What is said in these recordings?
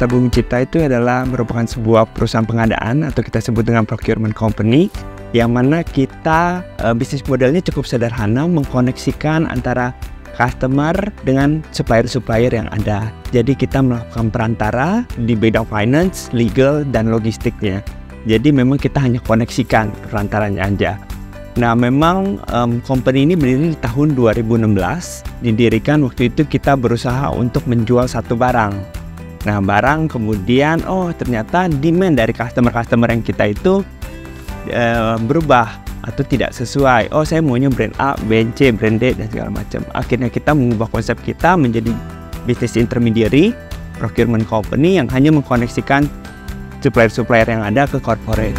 Asta Bumi Cipta itu adalah merupakan sebuah perusahaan pengadaan atau kita sebut dengan procurement company, yang mana kita bisnis modelnya cukup sederhana, mengkoneksikan antara customer dengan supplier-supplier yang ada. Jadi kita melakukan perantara di bidang finance, legal, dan logistiknya. Jadi memang kita hanya koneksikan perantaranya aja. Nah, memang company ini berdiri di tahun 2016. Didirikan waktu itu kita berusaha untuk menjual satu barang. Nah, barang kemudian ternyata demand dari customer yang kita itu berubah atau tidak sesuai. Saya maunya brand A, brand C, brand D, dan segala macam. Akhirnya kita mengubah konsep kita menjadi business intermediary, procurement company yang hanya mengkoneksikan supplier-supplier yang ada ke corporate.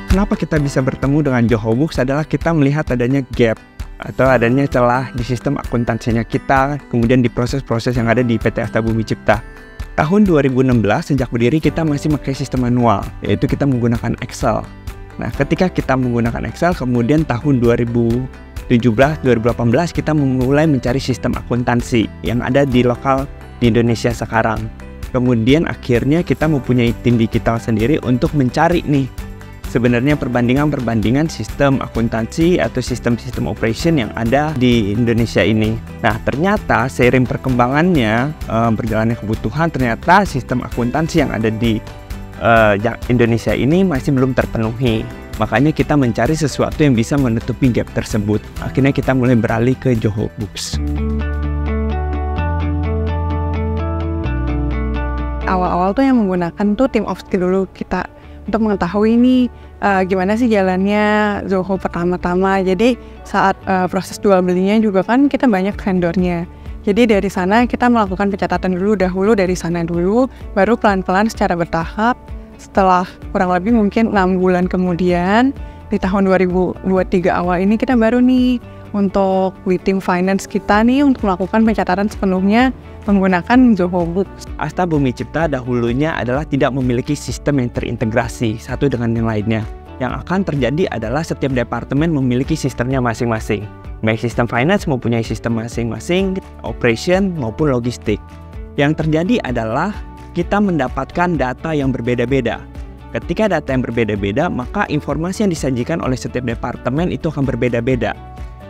Kenapa kita bisa bertemu dengan Johor Books adalah kita melihat adanya gap atau adanya celah di sistem akuntansinya kita, kemudian di proses-proses yang ada di PT Asta Bumi Cipta. Tahun 2016 sejak berdiri kita masih pakai sistem manual, yaitu kita menggunakan Excel. Nah, ketika kita menggunakan Excel, kemudian tahun 2017-2018 kita mulai mencari sistem akuntansi yang ada di lokal di Indonesia sekarang. Kemudian akhirnya kita mempunyai tim digital sendiri untuk mencari nih sebenarnya perbandingan sistem akuntansi atau sistem-sistem operation yang ada di Indonesia ini. Nah, ternyata seiring perkembangannya, berjalannya kebutuhan, ternyata sistem akuntansi yang ada di Indonesia ini masih belum terpenuhi. Makanya kita mencari sesuatu yang bisa menutupi gap tersebut. Akhirnya kita mulai beralih ke Johor Books. Awal-awal tuh yang menggunakan tuh team of skill dulu kita untuk mengetahui ini gimana sih jalannya Zoho pertama-tama. Jadi saat proses jual belinya juga kan kita banyak vendornya. Jadi dari sana kita melakukan pencatatan dahulu dari sana dulu, baru pelan-pelan secara bertahap. Setelah kurang lebih mungkin 6 bulan kemudian, di tahun 2023 awal ini kita baru nih untuk di tim finance kita nih untuk melakukan pencatatan sepenuhnya menggunakan Zoho Books. Asta Bumi Cipta dahulunya adalah tidak memiliki sistem yang terintegrasi satu dengan yang lainnya. Yang akan terjadi adalah setiap departemen memiliki sistemnya masing-masing. Baik sistem finance mempunyai sistem masing-masing, operation maupun logistik. Yang terjadi adalah kita mendapatkan data yang berbeda-beda. Ketika data yang berbeda-beda, maka informasi yang disajikan oleh setiap departemen itu akan berbeda-beda.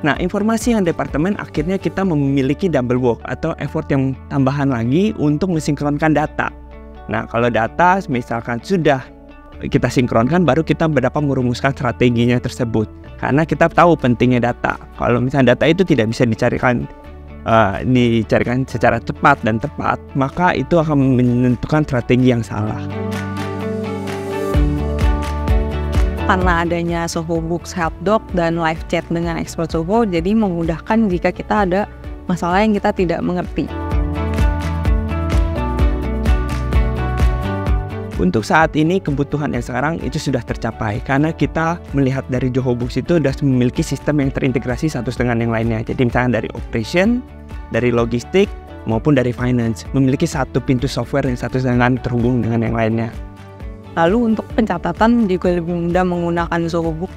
Nah, informasi yang departemen akhirnya kita memiliki double work atau effort yang tambahan lagi untuk mensinkronkan data. Nah, kalau data misalkan sudah kita sinkronkan, baru kita dapat merumuskan strateginya tersebut. Karena kita tahu pentingnya data. Kalau misalnya data itu tidak bisa dicarikan secara cepat dan tepat, maka itu akan menentukan strategi yang salah. Karena adanya Zoho Books Help Doc dan live chat dengan expert Zoho, jadi memudahkan jika kita ada masalah yang kita tidak mengerti. Untuk saat ini kebutuhan yang sekarang itu sudah tercapai karena kita melihat dari Johor Books itu sudah memiliki sistem yang terintegrasi satu dengan yang lainnya. Jadi misalnya dari operation, dari logistik maupun dari finance memiliki satu pintu software yang satu dengan terhubung dengan yang lainnya. Lalu untuk pencatatan juga lebih mudah menggunakan Zoho Books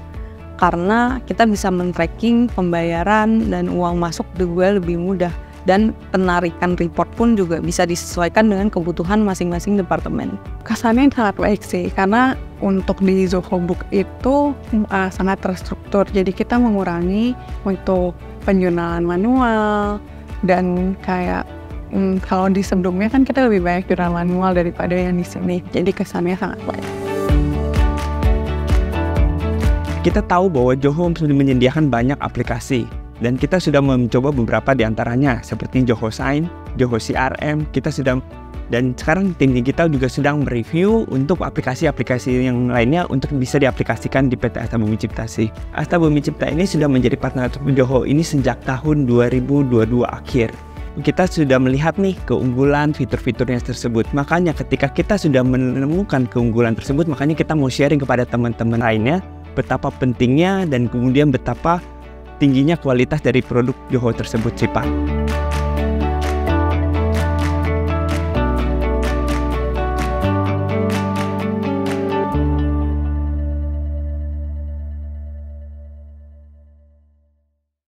karena kita bisa men-tracking pembayaran dan uang masuk juga lebih mudah, dan penarikan report pun juga bisa disesuaikan dengan kebutuhan masing-masing departemen. Kesannya sangat baik sih, karena untuk di Zoho Books itu sangat terstruktur, jadi kita mengurangi untuk penjurnalan manual dan kayak kalau di sebelumnya kan kita lebih banyak jurnal manual daripada yang di sini, jadi kesannya sangat baik. Kita tahu bahwa Johor sudah menyediakan banyak aplikasi dan kita sudah mencoba beberapa di antaranya seperti Johor Sign, Johor CRM, dan sekarang tim digital juga sedang mereview untuk aplikasi-aplikasi yang lainnya untuk bisa diaplikasikan di PT Asta Bumi Cipta sih. Asta Bumi Cipta ini sudah menjadi partner Johor ini sejak tahun 2022 akhir. Kita sudah melihat nih keunggulan fitur-fiturnya tersebut. Makanya ketika kita sudah menemukan keunggulan tersebut, makanya kita mau sharing kepada teman-teman lainnya betapa pentingnya dan kemudian betapa tingginya kualitas dari produk Johor tersebut sih Pak.